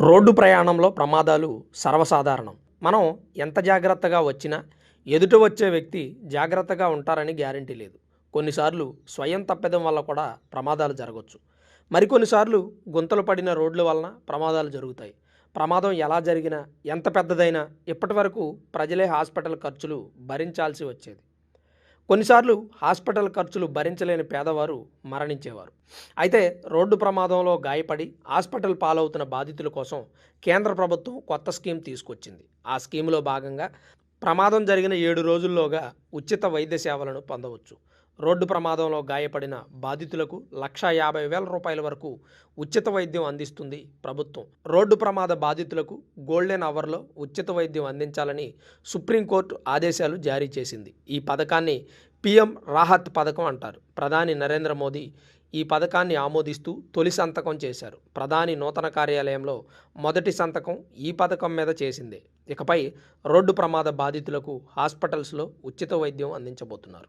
Road ప్రయాణంలో ప్రమాదాలు సర్వసాధారణం. మనం ఎంత జాగ్రత్తగా వచ్చినా ఎదుట వచ్చే వ్యక్తి జాగ్రత్తగా ఉంటారని గ్యారంటీ లేదు. కొన్నిసార్లు స్వయం తప్పిదం వల్ల కూడా ప్రమాదాలు జరగవచ్చు. మరికొన్నిసార్లు గుంతలు పడిన రోడ్ల వలన ప్రమాదాలు జరుగుతాయి. ప్రమాదం ఎలా జరిగినా, ఎంత పెద్దదైనా ఇప్పటివరకు ప్రజలే హాస్పిటల్ ఖర్చులు భరించాల్సి వచ్చేది. కొన్నిసార్లు హాస్పిటల్ ఖర్చులు భరించలేని పేదవారు మరణించేవారు. అయితే రోడ్డు ప్రమాదంలో గాయపడి హాస్పిటల్ పాలవుతున్న బాధితుల కోసం కేంద్ర ప్రభుత్వం కొత్త స్కీమ్ తీసుకొచ్చింది. ఆ స్కీములో భాగంగా ప్రమాదం జరిగిన 7 రోజుల్లోగా ఉచిత వైద్య సేవలను పొందవచ్చు. రోడ్డు ప్రమాదంలో గాయపడిన బాధితులకు 1,50,000 రూపాయల వరకు ఉచిత వైద్యం అందిస్తుంది ప్రభుత్వం. రోడ్డు ప్రమాద బాధితులకు గోల్డెన్ అవర్లో ఉచిత వైద్యం అందించాలని సుప్రీంకోర్టు ఆదేశాలు జారీ చేసింది. ఈ పథకాన్ని పీఎం రాహత్ పథకం అంటారు. ప్రధాని నరేంద్ర మోదీ ఈ పథకాన్ని ఆమోదిస్తూ తొలి సంతకం చేశారు. ప్రధాని నూతన కార్యాలయంలో మొదటి సంతకం ఈ పథకం మీద చేసిందే. ఇకపై రోడ్డు ప్రమాద బాధితులకు హాస్పిటల్స్లో ఉచిత వైద్యం అందించబోతున్నారు.